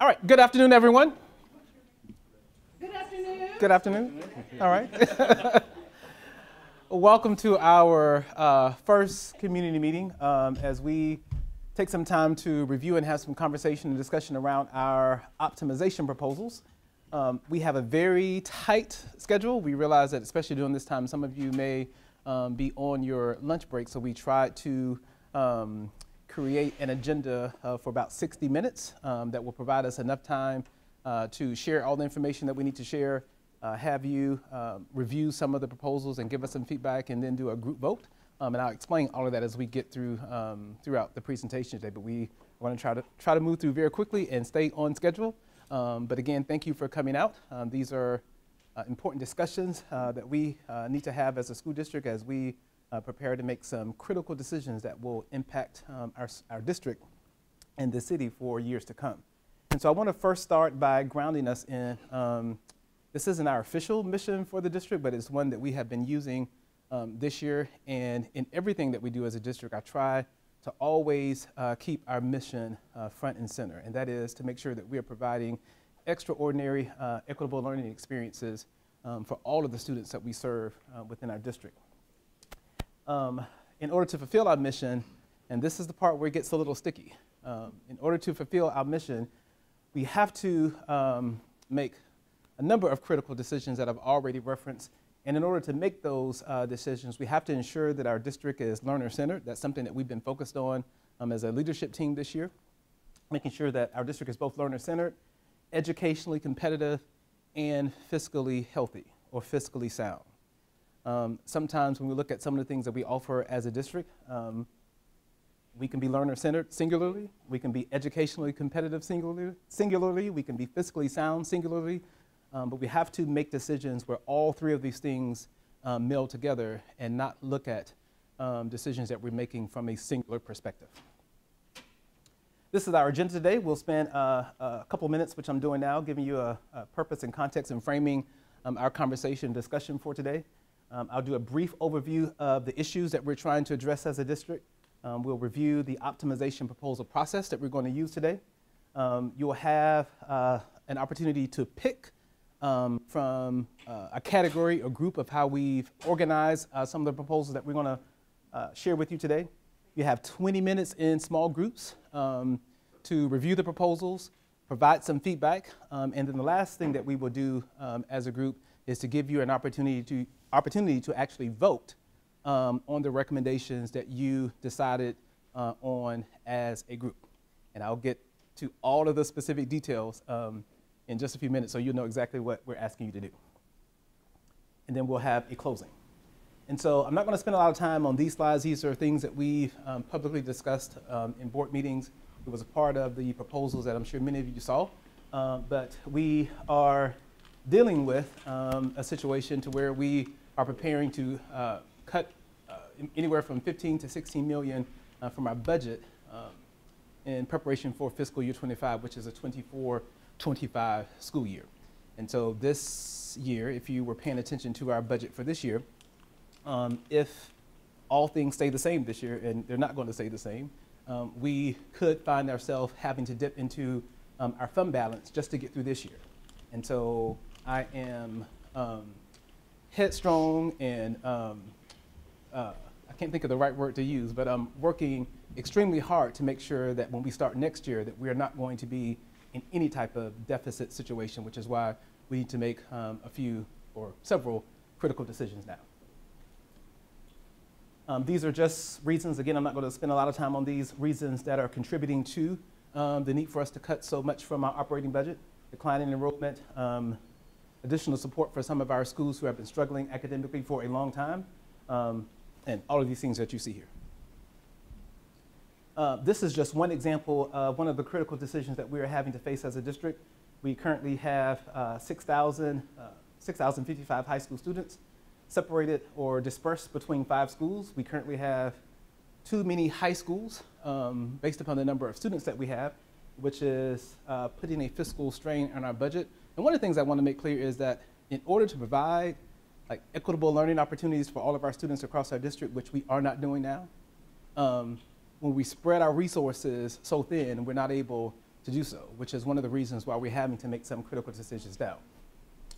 All right, good afternoon, everyone. Good afternoon. Good afternoon. All right. Welcome to our first community meeting as we take some time to review and have some conversation and discussion around our optimization proposals. We have a very tight schedule. We realize that especially during this time, some of you may be on your lunch break, so we tried to create an agenda for about 60 minutes that will provide us enough time to share all the information that we need to share, have you review some of the proposals and give us some feedback, and then do a group vote. And I'll explain all of that as we get through throughout the presentation today. But we want to try to move through very quickly and stay on schedule. But again, thank you for coming out. These are important discussions that we need to have as a school district as we prepare to make some critical decisions that will impact our district and the city for years to come. And so I want to first start by grounding us in, this isn't our official mission for the district, but it's one that we have been using this year. And in everything that we do as a district, I try to always keep our mission front and center. And that is to make sure that we are providing extraordinary, equitable learning experiences for all of the students that we serve within our district. In order to fulfill our mission, and this is the part where it gets a little sticky, in order to fulfill our mission, we have to make a number of critical decisions that I've already referenced. And in order to make those decisions, we have to ensure that our district is learner-centered. That's something that we've been focused on as a leadership team this year, making sure that our district is both learner-centered, educationally competitive, and fiscally healthy or fiscally sound. Sometimes when we look at some of the things that we offer as a district, we can be learner-centered singularly, we can be educationally competitive singularly, we can be fiscally sound singularly, but we have to make decisions where all three of these things meld together and not look at decisions that we're making from a singular perspective. This is our agenda today. We'll spend a couple minutes, which I'm doing now, giving you a purpose and context and framing our conversation discussion for today. I'll do a brief overview of the issues that we're trying to address as a district. We'll review the optimization proposal process that we're going to use today. You'll have an opportunity to pick from a category or group of how we've organized some of the proposals that we're going to share with you today. You have 20 minutes in small groups to review the proposals, provide some feedback, and then the last thing that we will do as a group is to give you an opportunity to actually vote on the recommendations that you decided on as a group. And I'll get to all of the specific details in just a few minutes so you'll know exactly what we're asking you to do. And then we'll have a closing. And so I'm not going to spend a lot of time on these slides. These are things that we've publicly discussed in board meetings. It was a part of the proposals that I'm sure many of you saw. But we are dealing with a situation to where we are preparing to cut anywhere from 15 to 16 million from our budget in preparation for fiscal year 25, which is a 24-25 school year. And so this year, if you were paying attention to our budget for this year, if all things stay the same this year, and they're not going to stay the same, we could find ourselves having to dip into our fund balance just to get through this year. And so I am headstrong and I can't think of the right word to use, but I'm working extremely hard to make sure that when we start next year that we're not going to be in any type of deficit situation, which is why we need to make a few or several critical decisions now. These are just reasons, again, I'm not going to spend a lot of time on these reasons that are contributing to the need for us to cut so much from our operating budget, declining enrollment, additional support for some of our schools who have been struggling academically for a long time, and all of these things that you see here. This is just one example of one of the critical decisions that we are having to face as a district. We currently have 6,055 high school students separated or dispersed between 5 schools. We currently have too many high schools based upon the number of students that we have, which is putting a fiscal strain on our budget. And one of the things I want to make clear is that in order to provide equitable learning opportunities for all of our students across our district, which we are not doing now, when we spread our resources so thin, we're not able to do so, which is one of the reasons why we're having to make some critical decisions now.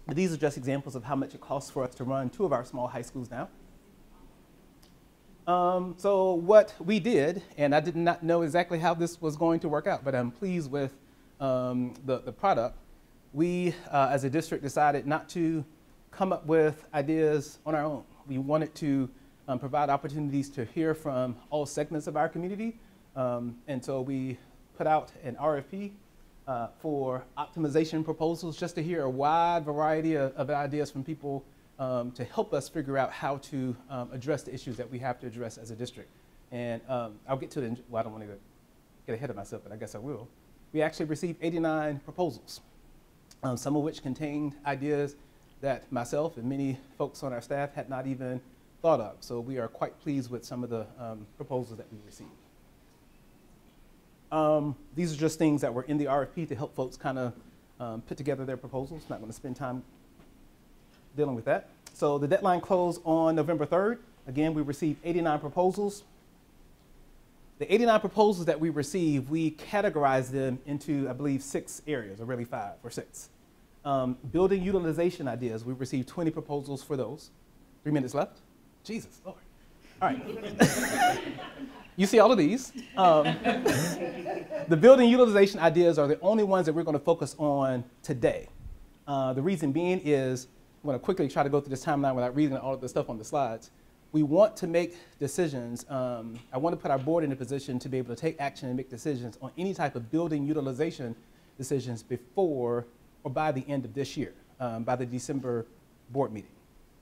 But these are just examples of how much it costs for us to run 2 of our small high schools now. So what we did, and I did not know exactly how this was going to work out, but I'm pleased with the product. We, as a district, decided not to come up with ideas on our own. We wanted to provide opportunities to hear from all segments of our community. And so we put out an RFP for optimization proposals, just to hear a wide variety of ideas from people to help us figure out how to address the issues that we have to address as a district. And I'll get to it, well, I don't want to get ahead of myself, but I guess I will. We actually received 89 proposals, some of which contained ideas that myself and many folks on our staff had not even thought of. So we are quite pleased with some of the proposals that we received. These are just things that were in the RFP to help folks kind of put together their proposals. Not going to spend time dealing with that. So the deadline closed on November 3rd. Again, we received 89 proposals. The 89 proposals that we received, we categorized them into, I believe, 6 areas, or really 5 or 6. Building utilization ideas, we received 20 proposals for those. 3 minutes left? Jesus, Lord. All right. You see all of these. The building utilization ideas are the only ones that we're going to focus on today. The reason being is, I'm going to quickly try to go through this timeline without reading all of the stuff on the slides. We want to make decisions. I want to put our board in a position to be able to take action and make decisions on any type of building utilization decisions before or by the end of this year, by the December board meeting.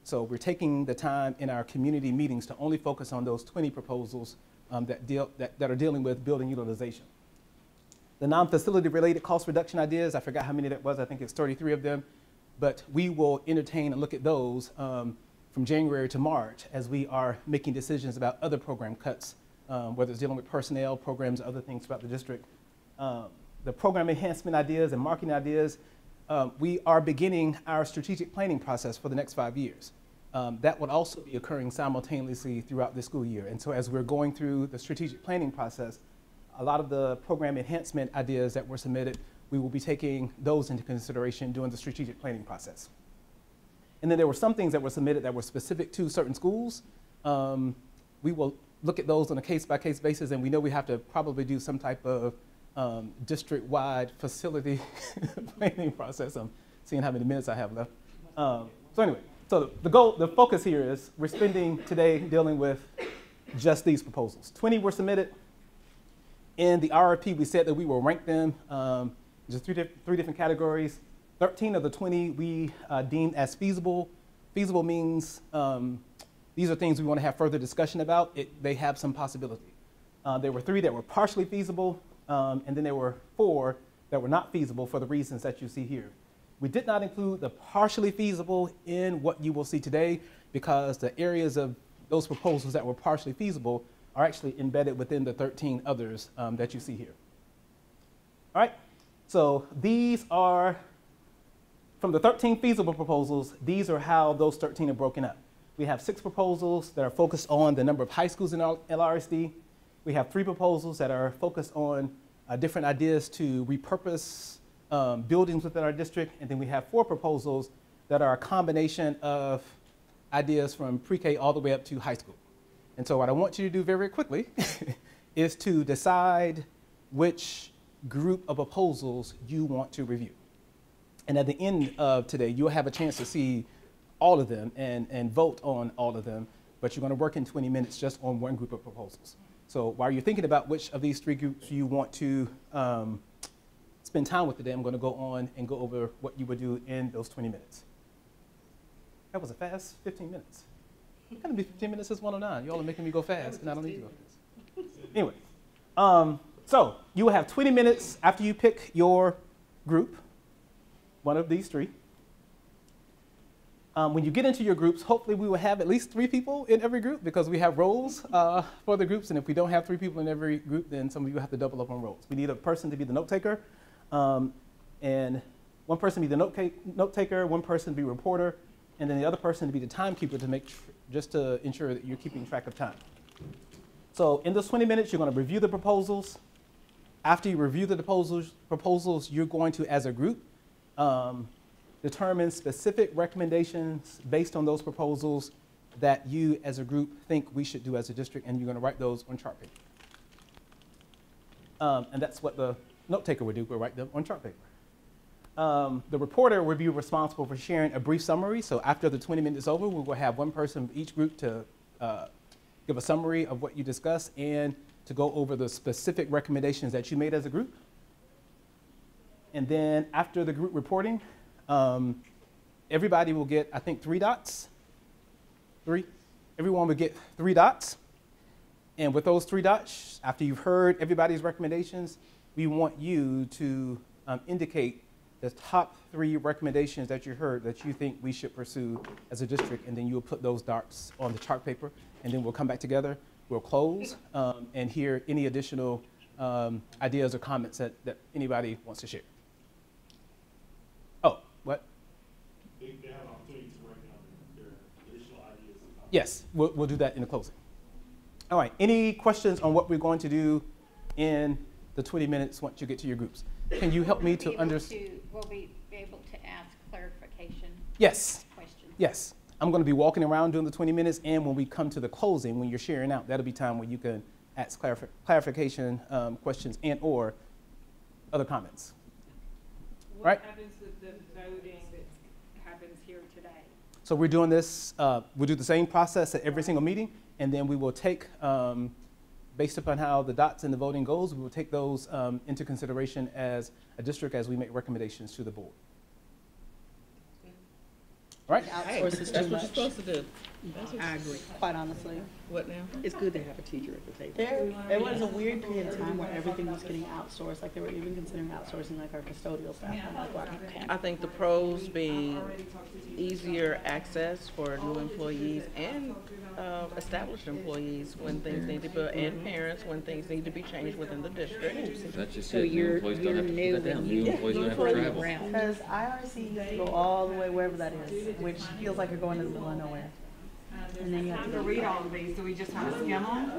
So we're taking the time in our community meetings to only focus on those 20 proposals that are dealing with building utilization. The non-facility related cost reduction ideas, I forgot how many that was, I think it's 33 of them, but we will entertain and look at those from January to March as we are making decisions about other program cuts, whether it's dealing with personnel, programs, other things throughout the district. The program enhancement ideas and marketing ideas, we are beginning our strategic planning process for the next 5 years. That would also be occurring simultaneously throughout the school year. And so as we're going through the strategic planning process, a lot of the program enhancement ideas that were submitted, we will be taking those into consideration during the strategic planning process. And then there were some things that were submitted that were specific to certain schools. We will look at those on a case-by-case basis, and we know we have to probably do some type of district-wide facility planning process. I'm seeing how many minutes I have left. So anyway, so the focus here is we're spending today dealing with just these proposals. 20 were submitted. In the RFP, we said that we will rank them just three different categories. 13 of the 20 we deemed as feasible. Feasible means these are things we want to have further discussion about. They have some possibility. There were 3 that were partially feasible, and then there were 4 that were not feasible for the reasons that you see here. We did not include the partially feasible in what you will see today because the areas of those proposals that were partially feasible are actually embedded within the 13 others that you see here. All right, so these are, from the 13 feasible proposals, these are how those 13 are broken up. We have 6 proposals that are focused on the number of high schools in LRSD. We have 3 proposals that are focused on different ideas to repurpose buildings within our district. And then we have 4 proposals that are a combination of ideas from pre-K all the way up to high school. And so what I want you to do very quickly is to decide which group of proposals you want to review. And at the end of today, you'll have a chance to see all of them and vote on all of them, but you're going to work in 20 minutes just on one group of proposals. So while you're thinking about which of these 3 groups you want to spend time with today, I'm going to go on and go over what you would do in those 20 minutes. That was a fast 15 minutes. It's going to be 15 minutes is 109. Y'all are making me go fast, and I don't need to go fast. Anyway, so you will have 20 minutes after you pick your group, one of these 3. When you get into your groups, hopefully we will have at least 3 people in every group because we have roles for the groups. And if we don't have 3 people in every group, then some of you have to double up on roles. We need a person to be the note taker, and one person be the note taker, one person be reporter, and then the other person to be the timekeeper to just to ensure that you're keeping track of time. So in those 20 minutes, you're going to review the proposals. After you review the proposals, you're going to, as a group, determine specific recommendations based on those proposals that you, as a group, think we should do as a district, and you're going to write those on chart paper. And that's what the note taker would do. We'll write them on chart paper. The reporter will be responsible for sharing a brief summary. So after the 20 minutes is over, we will have one person from each group to give a summary of what you discussed and to go over the specific recommendations that you made as a group. And then after the group reporting, everybody will get, I think, 3 dots. 3? Everyone will get 3 dots. And with those 3 dots, after you've heard everybody's recommendations, we want you to indicate the top 3 recommendations that you heard that you think we should pursue as a district, and then you'll put those dots on the chart paper, and then we'll come back together, we'll close, and hear any additional ideas or comments that anybody wants to share. Oh, what? They have an opportunity to write down their additional ideas. Yes, we'll do that in the closing. All right, any questions on what we're going to do in the 20 minutes once you get to your groups? Can you help me to understand? Will we be able to ask clarification? Yes. Questions? Yes. I'm going to be walking around during the 20 minutes, and when we come to the closing, when you're sharing out, that'll be time where you can ask clarification questions and or other comments. What Right? happens with the voting that happens here today? So we're doing this, we'll do the same process at every single meeting, and then we will take, based upon how the dots in the voting goes, we will take those into consideration as a district as we make recommendations to the board. Right? Outsource is too much. That's what you're supposed to do. I agree, quite honestly. What now? It's good to have a teacher at the table. There was a weird period of time where everything was getting outsourced, like they were even considering outsourcing like our custodial staff. I'm like, why people can't? I think the pros being easier access for new employees and established employees when things need to be, and parents when things need to be changed within the district. That's just So it. New you're employees don't have to new put that down. and New you- employees don't have to Employees travel. around. Because IRC go all the way wherever that is, which feels like you're going to the middle of nowhere. And then you have Time to to go read all of these, so we just want to skim them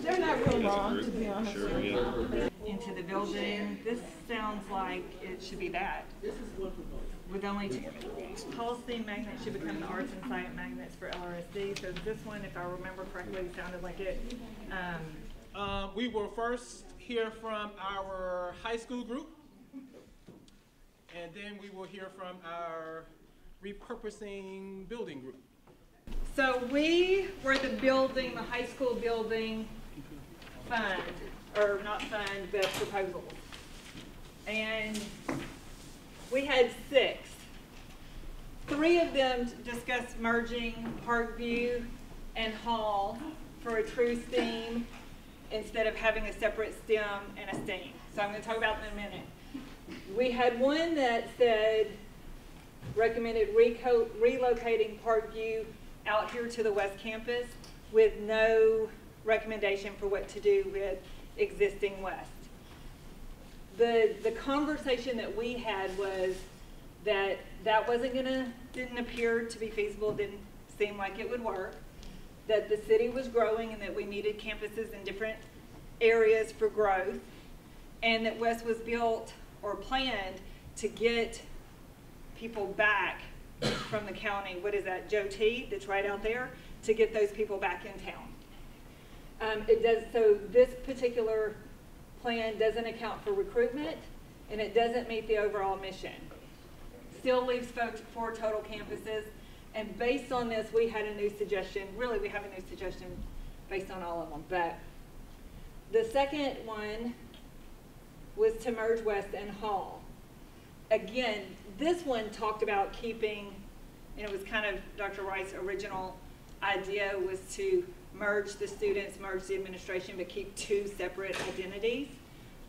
They're not real long, to be honest. Sure, yeah. into the building. This sounds like it should be that. With only 2 policy magnets should become the arts and science magnets for LRSD. So this one, if I remember correctly, sounded like it. We will first hear from our high school group, and then we will hear from our repurposing building group. So we were the high school building fund, or not fund, but proposals. And we had 6. 3 of them discussed merging Parkview and Hall for a true STEAM instead of having a separate STEM and a STEAM. So I'm going to talk about that in a minute. We had one that said, recommended relocating Parkview out here to the West Campus with no recommendation for what to do with existing West. The conversation that we had was that didn't appear to be feasible, didn't seem like it would work, that the city was growing and that we needed campuses in different areas for growth, and that West was built or planned to get people back from the county. What is that, Joe T, that's right out there, to get those people back in town. So this particular plan doesn't account for recruitment, and it doesn't meet the overall mission. Still leaves folks 4 total campuses, and based on this, we had a new suggestion. Really, we have a new suggestion based on all of them, but the second one was to merge West and Hall. Again, this one talked about keeping, and it was kind of Dr. Wright's original idea was to merge the students, merge the administration, but keep 2 separate identities.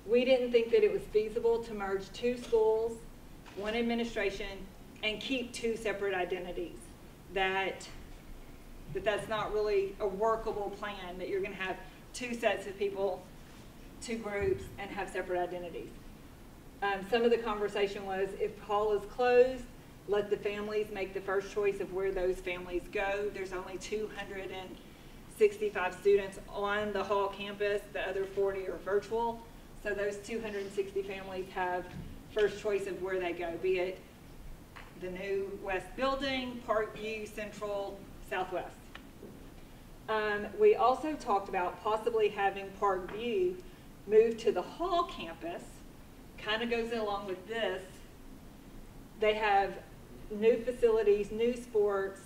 We didn't think that it was feasible to merge 2 schools, 1 administration, and keep 2 separate identities. That's not really a workable plan, that you're going to have 2 sets of people, 2 groups, and have separate identities. Some of the conversation was, if Hall is closed, let the families make the first choice of where those families go. There's only 265 students on the Hall campus. The other 40 are virtual. So those 260 families have first choice of where they go, be it the new West Building, Parkview, Central, Southwest. We also talked about possibly having Parkview move to the Hall campus. Kind of goes along with this. They have new facilities, new sports.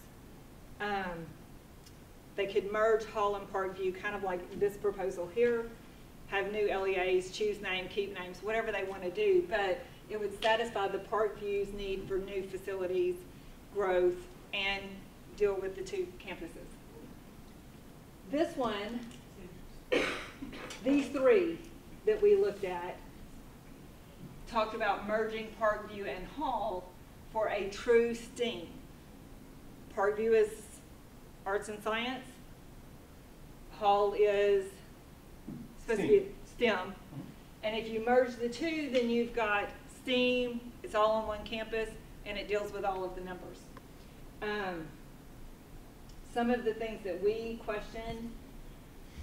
They could merge Hall and Parkview, kind of like this proposal here, have new LEAs, choose name, keep names, whatever they want to do, but it would satisfy the Parkview's need for new facilities, growth, and deal with the two campuses. This one, these three that we looked at, talked about merging Parkview and Hall for a true STEAM. Parkview is arts and science. Hall is supposed to be STEM. And if you merge the two, then you've got STEAM, it's all on one campus, and it deals with all of the numbers. Some of the things that we questioned,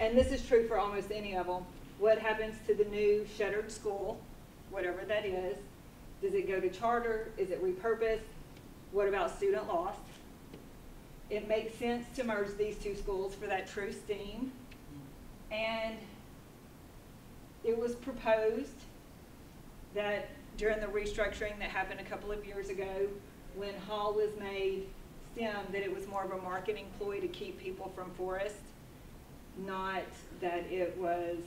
and this is true for almost any of them, what happens to the new shuttered school, whatever that is? Does it go to charter? Is it repurposed? What about student loss? It makes sense to merge these two schools for that true STEAM. And it was proposed that during the restructuring that happened a couple of years ago, when Hall was made STEM, that it was more of a marketing ploy to keep people from Forest, not that it was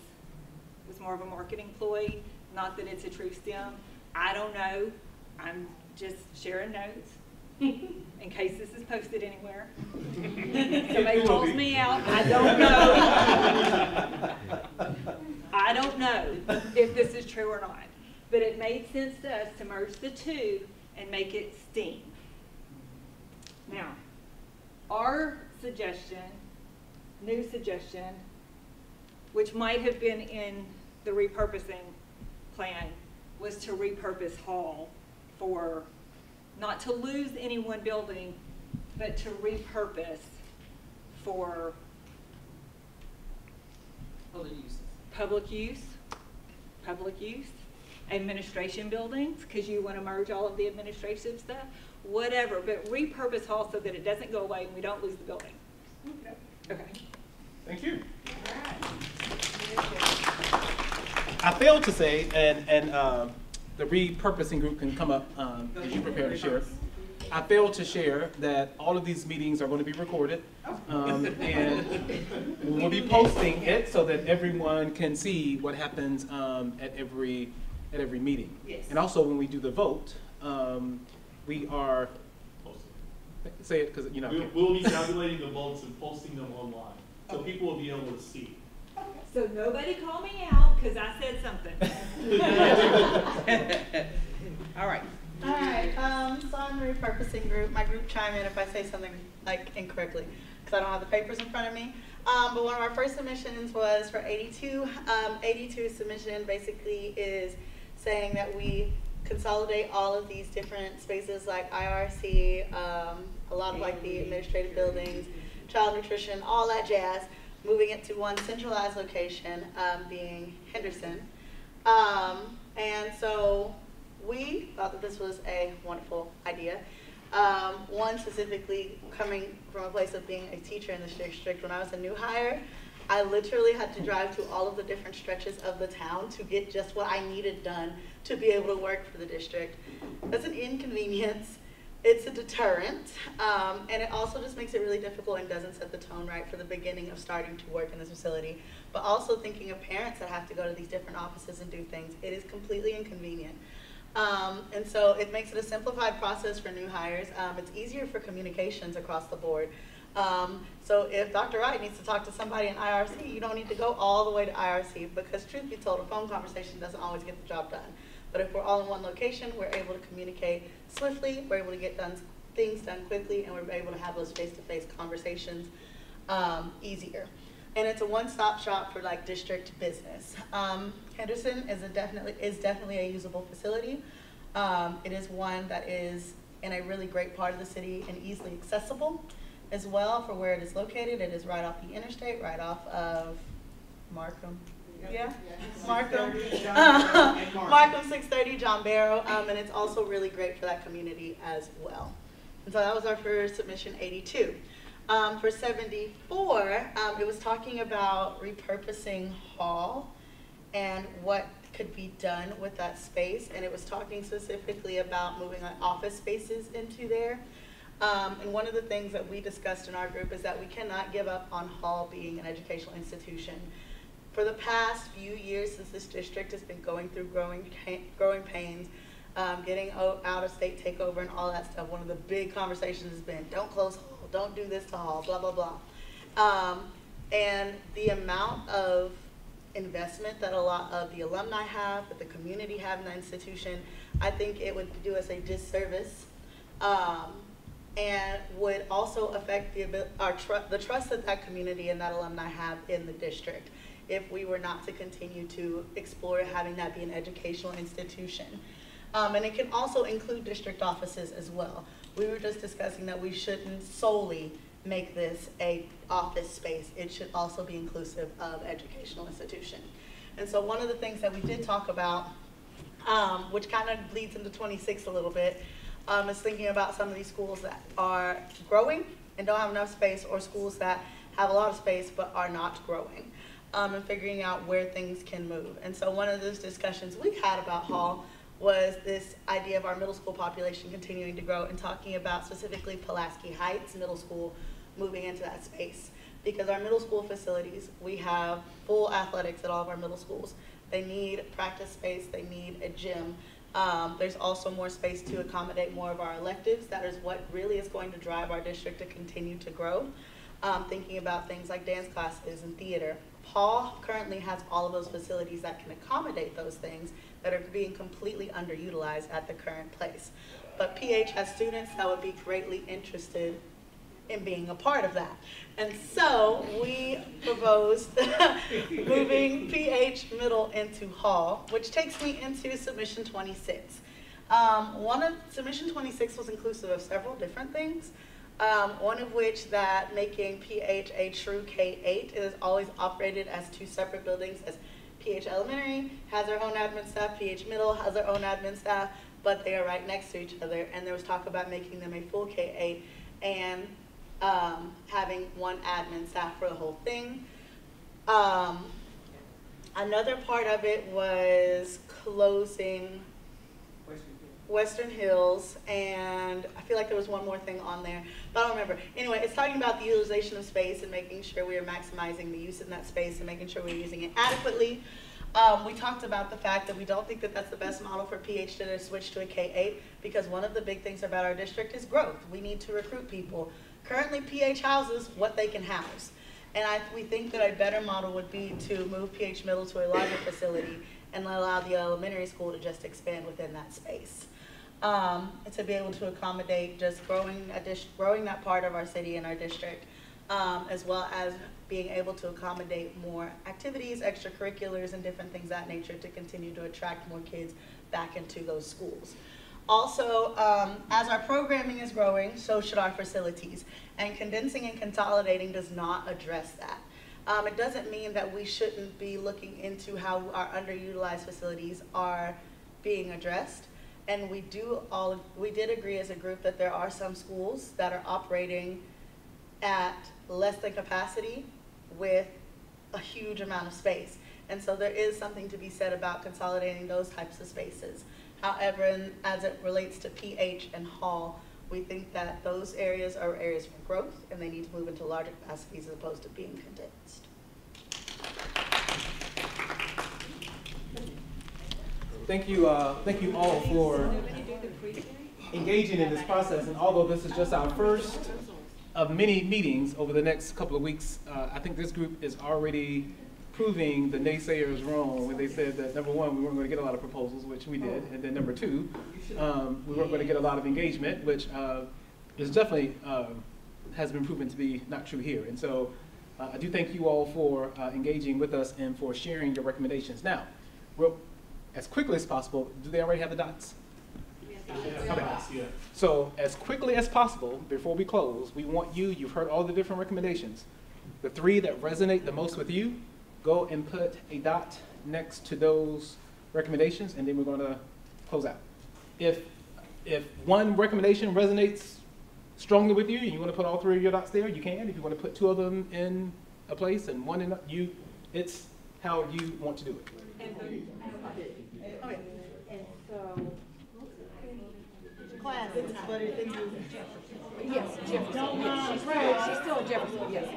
more of a marketing ploy, not that it's a true STEM. I don't know. I'm just sharing notes in case this is posted anywhere. Somebody calls me out. I don't know. I don't know if this is true or not. But it made sense to us to merge the two and make it STEAM. Now, our suggestion, new suggestion, which might have been in the repurposing plan, was to repurpose Hall for, not to lose any one building, but to repurpose for public use, administration buildings, because you want to merge all of the administrative stuff, whatever, but repurpose Hall so that it doesn't go away and we don't lose the building. Okay. Thank you. I failed to say, and the repurposing group can come up as you prepare to share. I failed to share that all of these meetings are going to be recorded, and we'll be posting it so that everyone can see what happens at every meeting. Yes. And also when we do the vote, we are, say it because you know. We'll be tabulating the votes and posting them online, so people will be able to see. So nobody call me out because I said something. All right. All right, so I'm the repurposing group. My group chime in if I say something like incorrectly, because I don't have the papers in front of me. But one of our first submissions was for 82. 82 submission basically is saying that we consolidate all of these different spaces like IRC, a lot of like the administrative buildings, child nutrition, all that jazz, moving it to one centralized location, being Henderson. And so we thought that this was a wonderful idea. One specifically coming from a place of being a teacher in this district. When I was a new hire, I literally had to drive to all of the different stretches of the town to get just what I needed done to be able to work for the district. That's an inconvenience. It's a deterrent, and it also just makes it really difficult and doesn't set the tone right for the beginning of starting to work in this facility. But also thinking of parents that have to go to these different offices and do things, it is completely inconvenient. And so it makes it a simplified process for new hires. It's easier for communications across the board. So if Dr. Wright needs to talk to somebody in IRC, you don't need to go all the way to IRC, because truth be told, a phone conversation doesn't always get the job done. But if we're all in one location, we're able to communicate swiftly, we're able to get things done quickly, and we're able to have those face-to-face conversations easier. And it's a one-stop shop for like district business. Henderson is definitely a usable facility. It is one that is in a really great part of the city and easily accessible as well for where it is located. It is right off the interstate, right off of Markham. Yeah, Markham. Markham 630, John Barrow, and it's also really great for that community as well. And so that was our first submission, 82. For 74, it was talking about repurposing Hall and what could be done with that space, and it was talking specifically about moving office spaces into there. And one of the things that we discussed in our group is that we cannot give up on Hall being an educational institution. For the past few years, since this district has been going through growing pains, getting out of state takeover and all that stuff, one of the big conversations has been, don't close Hall, don't do this to Hall, blah, blah, blah. And the amount of investment that a lot of the alumni have, that the community have in the institution, I think it would do us a disservice, and would also affect the trust that that community and that alumni have in the district if we were not to continue to explore having that be an educational institution. And it can also include district offices as well. We were just discussing that we shouldn't solely make this a office space. It should also be inclusive of educational institution. And so one of the things that we did talk about, which kind of bleeds into 26 a little bit, is thinking about some of these schools that are growing and don't have enough space, or schools that have a lot of space but are not growing, and figuring out where things can move. And so one of those discussions we had about Hall was this idea of our middle school population continuing to grow, and talking about specifically Pulaski Heights Middle School moving into that space. Because our middle school facilities, we have full athletics at all of our middle schools. They need practice space, they need a gym. There's also more space to accommodate more of our electives. That is what really is going to drive our district to continue to grow. Thinking about things like dance classes and theater. Hall currently has all of those facilities that can accommodate those things that are being completely underutilized at the current place. But PH has students that would be greatly interested in being a part of that. And so we proposed moving PH Middle into Hall, which takes me into submission 26. Submission 26 was inclusive of several different things. One of which that making PH a true K-8 is always operated as two separate buildings, as PH Elementary has their own admin staff, PH Middle has their own admin staff, but they are right next to each other. And there was talk about making them a full K-8 and having one admin staff for the whole thing. Another part of it was closing Western Hills, and I feel like there was one more thing on there, but I don't remember. Anyway, it's talking about the utilization of space and making sure we are maximizing the use in that space and making sure we're using it adequately. We talked about the fact that we don't think that that's the best model for PH to switch to a K-8, because one of the big things about our district is growth. We need to recruit people. Currently, PH houses what they can house. And we think that a better model would be to move PH Middle to a larger facility and allow the elementary school to just expand within that space. And to be able to accommodate just growing that part of our city and our district, as well as being able to accommodate more activities, extracurriculars, and different things of that nature to continue to attract more kids back into those schools. Also, as our programming is growing, so should our facilities. And condensing and consolidating does not address that. It doesn't mean that we shouldn't be looking into how our underutilized facilities are being addressed. And we did agree as a group that there are some schools that are operating at less than capacity with a huge amount of space. And so there is something to be said about consolidating those types of spaces. However, as it relates to PH and Hall, we think that those areas are areas for growth, and they need to move into larger capacities as opposed to being condensed. Thank you all for engaging in this process. And although this is just our first of many meetings over the next couple of weeks, I think this group is already proving the naysayers wrong when they said that, number one, we weren't going to get a lot of proposals, which we did, and then number two, we weren't going to get a lot of engagement, which is definitely has been proven to be not true here. And so I do thank you all for engaging with us and for sharing your recommendations. Now, as quickly as possible, do they already have the dots? Yeah. So as quickly as possible, before we close, we want you've heard all the different recommendations. The three that resonate the most with you, go and put a dot next to those recommendations, and then we're going to close out. If one recommendation resonates strongly with you and you want to put all 3 of your dots there, you can. If you want to put 2 of them in a place and 1 in it's how you want to do it. Okay. And so, Class, this is what it is. yes, Jefferson, yes, she's still at Jefferson, yes.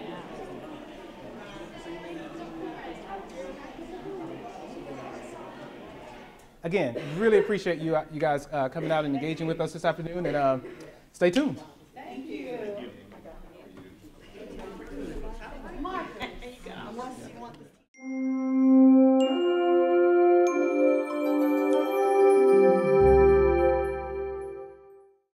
Again, really appreciate you guys coming out and engaging with us this afternoon, and stay tuned.